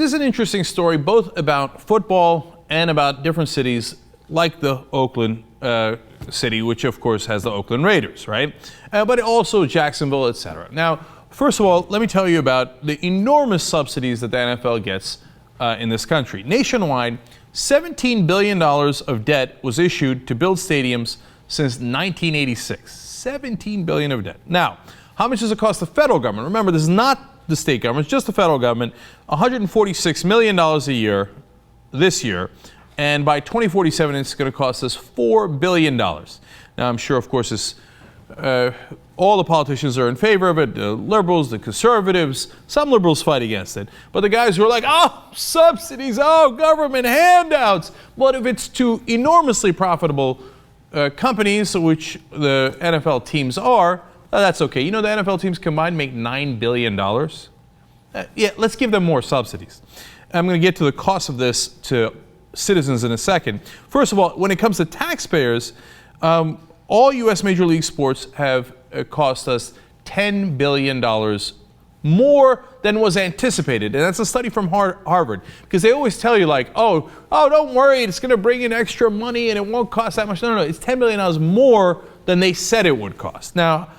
this is an interesting story, both about football and about different cities like the Oakland city, which of course has the Oakland Raiders, right? But also Jacksonville, etc. Now, first of all, let me tell you about the enormous subsidies that the NFL gets in this country. Nationwide, $17 billion of debt was issued to build stadiums since 1986. $17 billion of debt. Now, how much does it cost the federal government? Remember, this is not the state government, it's just the federal government. $146 million a year this year. And by 2047, it's going to cost us $4 billion. Now, I'm sure, of course, this, all the politicians are in favor of it, the liberals, the conservatives. Some liberals fight against it. But the guys who are like, oh, subsidies, oh, government handouts. But if it's to enormously profitable companies, which the NFL teams are, that's okay. You know, the NFL teams combined make $9 billion. Yeah, let's give them more subsidies. I'm going to get to the cost of this to citizens in a second. First of all, when it comes to taxpayers, all U.S. Major League Sports have cost us $10 billion more than was anticipated. And that's a study from Harvard. Because they always tell you like, oh, don't worry, it's going to bring in extra money and it won't cost that much. No, it's $10 billion more than they said it would cost. Now,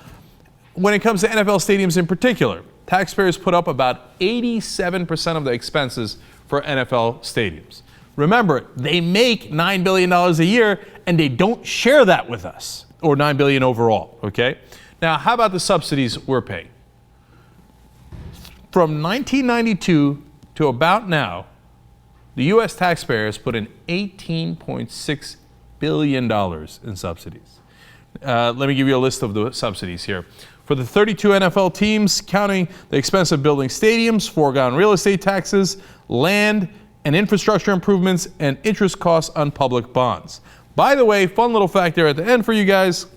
when it comes to NFL stadiums in particular, taxpayers put up about 87% of the expenses for NFL stadiums. Remember, they make $9 billion a year, and they don't share that with us, or $9 billion overall, okay? Now, how about the subsidies we're paying? From 1992 to about now, the U.S. taxpayers put in $18.6 billion in subsidies. Let me give you a list of the subsidies here. For the 32 NFL teams, counting the expense of building stadiums, foregone real estate taxes, land, and infrastructure improvements, and interest costs on public bonds. By the way, fun little fact there at the end for you guys,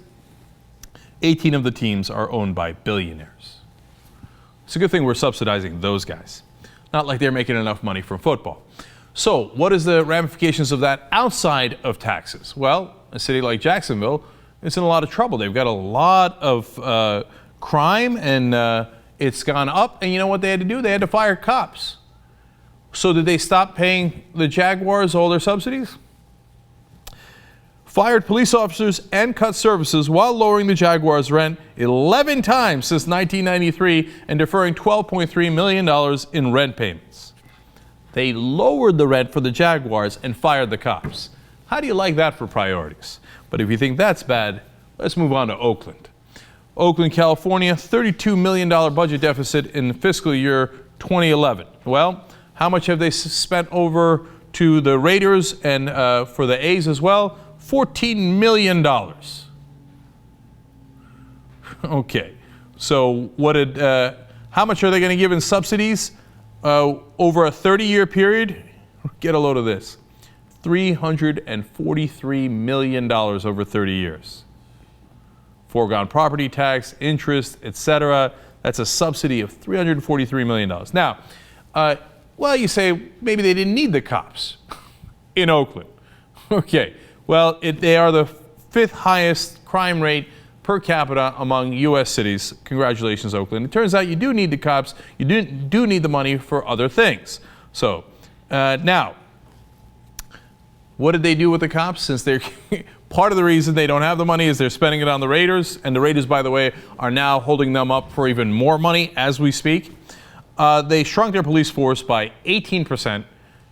18 of the teams are owned by billionaires. It's a good thing we're subsidizing those guys. Not like they're making enough money from football. So what is the ramifications of that outside of taxes? Well, a city like Jacksonville is in a lot of trouble. They've got a lot of crime, and it's gone up. And you know what they had to do? They had to fire cops. So did they stop paying the Jaguars all their subsidies? Fired police officers and cut services while lowering the Jaguars' rent 11 times since 1993 and deferring $12.3 million in rent payments. They lowered the rent for the Jaguars and fired the cops. How do you like that for priorities? But if you think that's bad, let's move on to Oakland. Oakland, California, $32 million budget deficit in fiscal year 2011. Well, how much have they spent over to the Raiders and for the A's as well? $14 million. Okay, so how much are they going to give in subsidies over a 30-year period? Get a load of this. $343 million over 30 years. Foregone property tax, interest, etc. That's a subsidy of $343 million. Now, well, you say maybe they didn't need the cops in Oakland. Okay, well, they are the 5th highest crime rate per capita among U.S. cities. Congratulations, Oakland. It turns out you do need the cops. You do need the money for other things. So, now, what did they do with the cops? Since they're part of the reason they don't have the money is they're spending it on the Raiders. And the Raiders, by the way, are now holding them up for even more money as we speak. They shrunk their police force by 18%,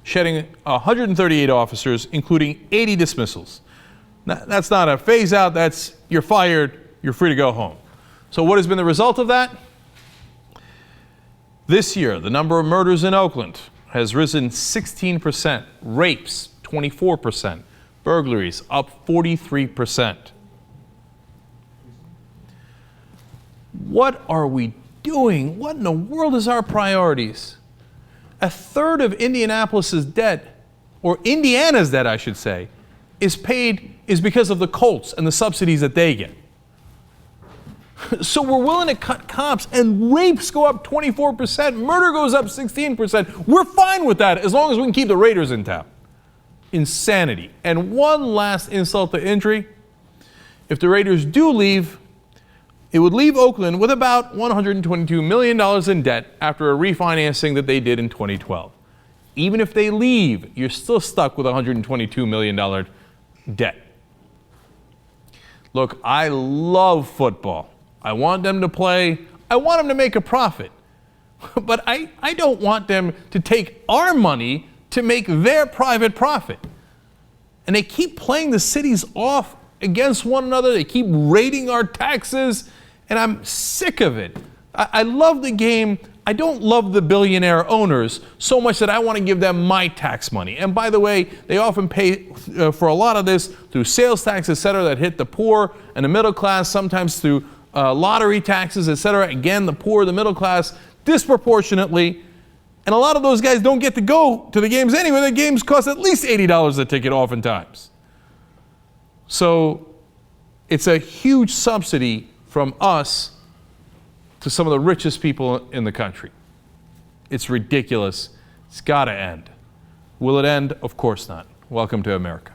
shedding 138 officers, including 80 dismissals. Now, that's not a phase out, that's you're fired, you're free to go home. So what has been the result of that? This year, the number of murders in Oakland has risen 16%, rapes 24%, burglaries up 43%. What are we doing? What in the world is our priorities? A third of Indianapolis's debt, or Indiana's debt, I should say, is because of the Colts and the subsidies that they get. So we're willing to cut cops, and rapes go up 24%, murder goes up 16%. We're fine with that as long as we can keep the Raiders in town. Insanity. And one last insult to injury. If the Raiders do leave, it would leave Oakland with about $122 million in debt after a refinancing that they did in 2012. Even if they leave, you're still stuck with $122 million debt. Look, I love football. I want them to play. I want them to make a profit. But I don't want them to take our money to make their private profit. And they keep playing the cities off against one another. They keep raiding our taxes, and I'm sick of it. I love the game. I don't love the billionaire owners so much that I want to give them my tax money. And by the way, they often pay for a lot of this through sales tax, et cetera, that hit the poor and the middle class, sometimes through lottery taxes, et cetera. Again, the poor, the middle class, disproportionately. And a lot of those guys don't get to go to the games anyway. The games cost at least $80 a ticket oftentimes. So it's a huge subsidy from us to some of the richest people in the country. It's ridiculous. It's got to end. Will it end? Of course not. Welcome to America.